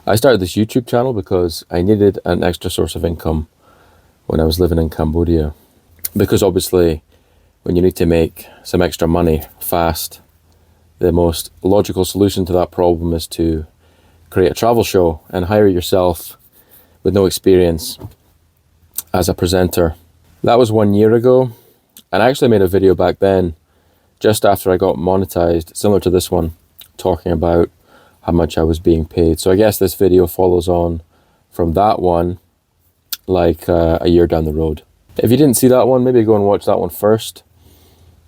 I started this YouTube channel because I needed an extra source of income when I was living in Cambodia. Because obviously, when you need to make some extra money fast, the most logical solution to that problem is to create a travel show and hire yourself with no experience as a presenter. That was 1 year ago, and I actually made a video back then, just after I got monetized, similar to this one, talking about how much I was being paid. So I guess this video follows on from that one, like a year down the road. If you didn't see that one, maybe go and watch that one first,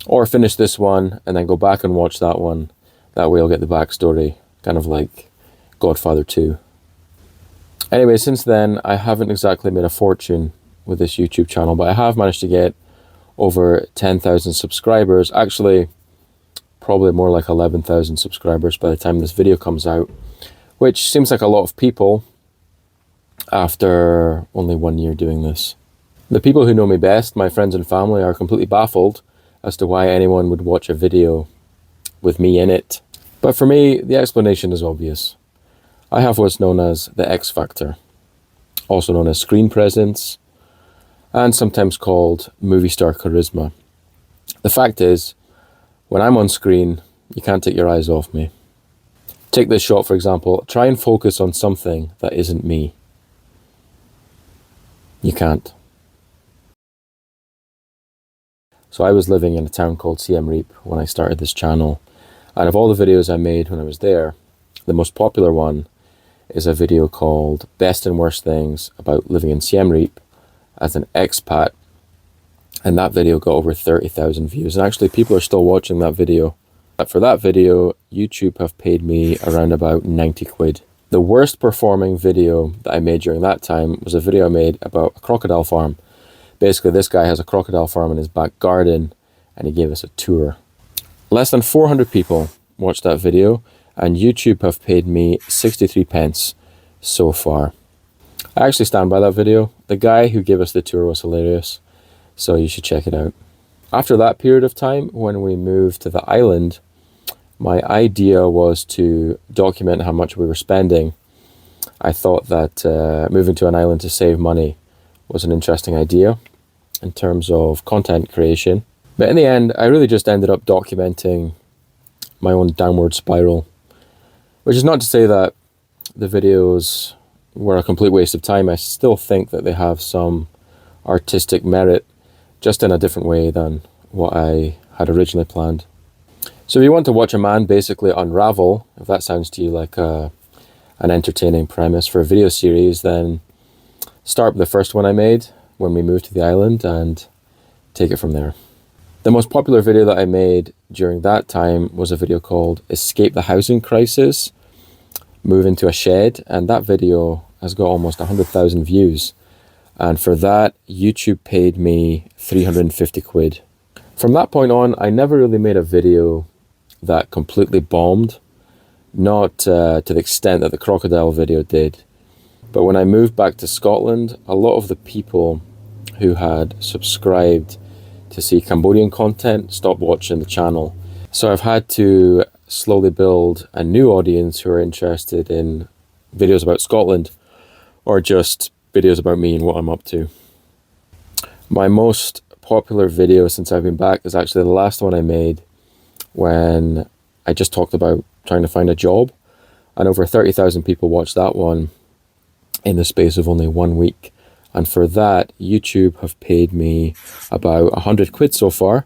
or finish this one and then go back and watch that one. That way you'll get the backstory, kind of like Godfather 2. Anyway, since then, I haven't exactly made a fortune with this YouTube channel, but I have managed to get over 10,000 subscribers. Actually, probably more like 11,000 subscribers by the time this video comes out, which seems like a lot of people after only 1 year doing this. The people who know me best, my friends and family, are completely baffled as to why anyone would watch a video with me in it. But for me, the explanation is obvious. I have what's known as the X factor, also known as screen presence, and sometimes called movie star charisma. The fact is, when I'm on screen, you can't take your eyes off me. Take this shot, for example. Try and focus on something that isn't me. You can't. So I was living in a town called Siem Reap when I started this channel. And of all the videos I made when I was there, the most popular one is a video called Best and Worst Things About Living in Siem Reap as an expat. And that video got over 30,000 views. And actually, people are still watching that video. But for that video, YouTube have paid me around about 90 quid. The worst performing video that I made during that time was a video I made about a crocodile farm. Basically, this guy has a crocodile farm in his back garden, and he gave us a tour. Less than 400 people watched that video, and YouTube have paid me 63 pence so far. I actually stand by that video. The guy who gave us the tour was hilarious, so you should check it out. After that period of time, when we moved to the island, my idea was to document how much we were spending. I thought that moving to an island to save money was an interesting idea in terms of content creation. But in the end, I really just ended up documenting my own downward spiral, which is not to say that the videos were a complete waste of time. I still think that they have some artistic merit, just in a different way than what I had originally planned. So if you want to watch a man basically unravel, if that sounds to you like an entertaining premise for a video series, then start with the first one I made when we moved to the island and take it from there. The most popular video that I made during that time was a video called Escape the Housing Crisis, Move into a Shed, and that video has got almost 100,000 views. And for that, YouTube paid me 350 quid. From that point on, I never really made a video that completely bombed, not to the extent that the crocodile video did. But when I moved back to Scotland, a lot of the people who had subscribed to see Cambodian content stopped watching the channel. So I've had to slowly build a new audience who are interested in videos about Scotland, or just videos about me and what I'm up to. My most popular video since I've been back is actually the last one I made when I just talked about trying to find a job, and over 30,000 people watched that one in the space of only 1 week. And for that, YouTube have paid me about 100 quid so far,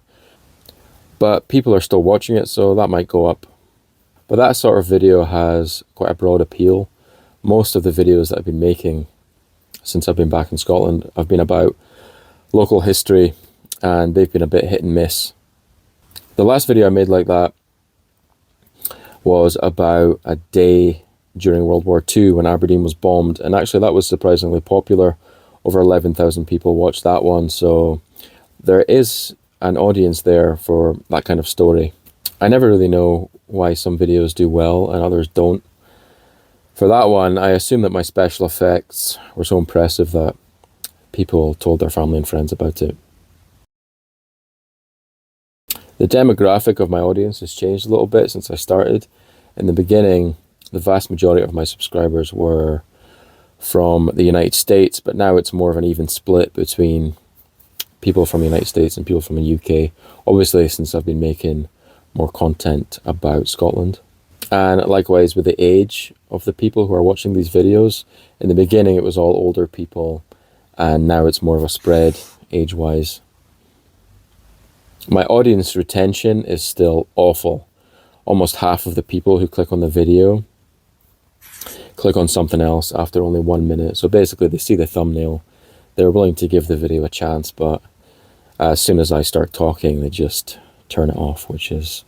but people are still watching it, so that might go up. But that sort of video has quite a broad appeal. Most of the videos that I've been making since I've been back in Scotland have been about local history, and they've been a bit hit and miss. The last video I made like that was about a day during World War II when Aberdeen was bombed, and actually that was surprisingly popular. Over 11,000 people watched that one, so there is an audience there for that kind of story. I never really know why some videos do well and others don't. For that one, I assume that my special effects were so impressive that people told their family and friends about it. The demographic of my audience has changed a little bit since I started. In the beginning, the vast majority of my subscribers were from the United States, but now it's more of an even split between people from the United States and people from the UK, obviously since I've been making more content about Scotland. And likewise with the age of the people who are watching these videos, in the beginning it was all older people, and now it's more of a spread age-wise. My audience retention is still awful. Almost half of the people who click on the video click on something else after only 1 minute. So basically they see the thumbnail, they're willing to give the video a chance, but as soon as I start talking, they just turn it off, which is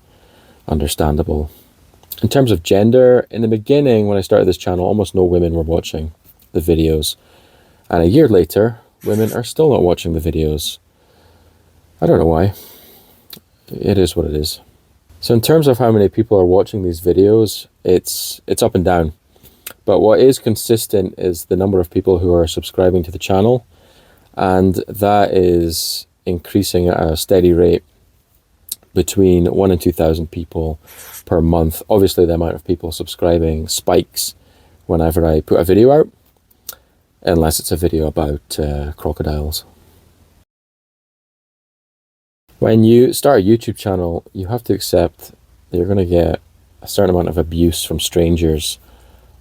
understandable. In terms of gender, in the beginning, when I started this channel, almost no women were watching the videos. And a year later, women are still not watching the videos. I don't know why. It is what it is. So in terms of how many people are watching these videos, it's up and down. But what is consistent is the number of people who are subscribing to the channel. And that is increasing at a steady rate between 1,000 and 2,000 people per month. Obviously the amount of people subscribing spikes whenever I put a video out, unless it's a video about crocodiles. When you start a YouTube channel, you have to accept that you're going to get a certain amount of abuse from strangers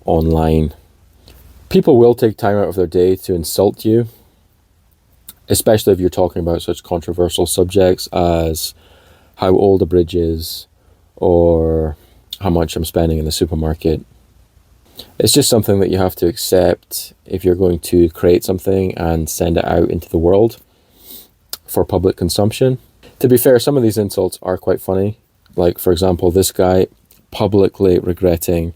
online. People will take time out of their day to insult you, especially if you're talking about such controversial subjects as how old a bridge is or how much I'm spending in the supermarket. It's just something that you have to accept if you're going to create something and send it out into the world for public consumption. To be fair, some of these insults are quite funny. Like, for example, this guy publicly regretting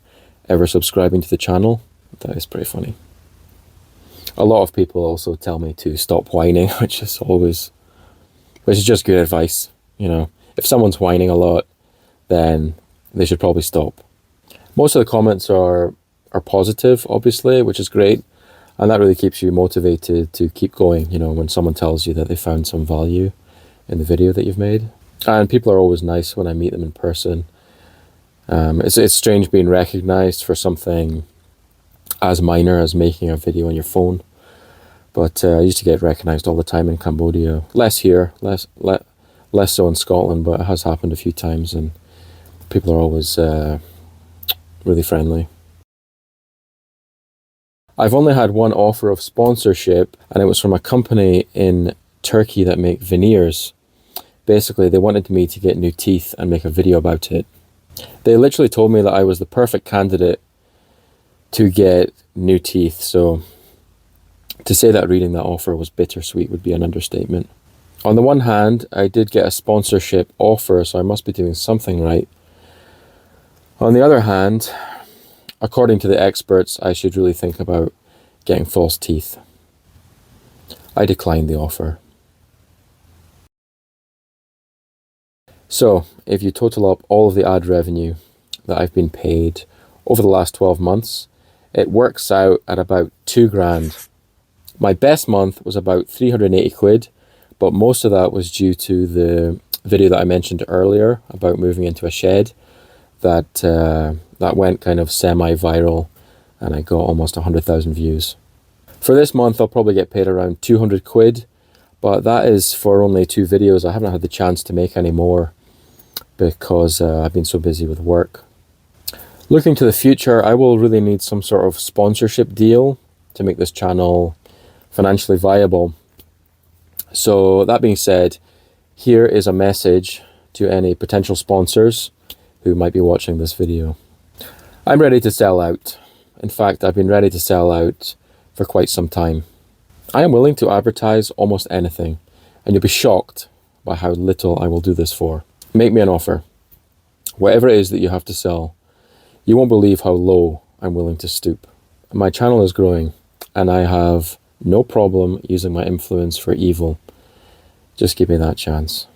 ever subscribing to the channel. That is pretty funny. A lot of people also tell me to stop whining, which is just good advice. You know, if someone's whining a lot, then they should probably stop. Most of the comments are positive, obviously, which is great. And that really keeps you motivated to keep going, you know, when someone tells you that they found some value in the video that you've made. And people are always nice when I meet them in person. It's strange being recognized for something as minor as making a video on your phone. But I used to get recognized all the time in Cambodia. Less here, less so in Scotland, but it has happened a few times, and people are always really friendly. I've only had one offer of sponsorship, and it was from a company in Turkey that make veneers. Basically, they wanted me to get new teeth and make a video about it. They literally told me that I was the perfect candidate to get new teeth, so to say that reading that offer was bittersweet would be an understatement. On the one hand, I did get a sponsorship offer, so I must be doing something right. On the other hand, according to the experts, I should really think about getting false teeth. I declined the offer. So, if you total up all of the ad revenue that I've been paid over the last 12 months, it works out at about 2 grand. My best month was about 380 quid, but most of that was due to the video that I mentioned earlier about moving into a shed that went kind of semi-viral, and I got almost 100,000 views. For this month, I'll probably get paid around 200 quid, but that is for only 2 videos. I haven't had the chance to make any more because I've been so busy with work. Looking to the future, I will really need some sort of sponsorship deal to make this channel financially viable. So that being said, here is a message to any potential sponsors who might be watching this video. I'm ready to sell out. In fact, I've been ready to sell out for quite some time. I am willing to advertise almost anything, and you'll be shocked by how little I will do this for. Make me an offer. Whatever it is that you have to sell, you won't believe how low I'm willing to stoop. My channel is growing, and I have no problem using my influence for evil. Just give me that chance.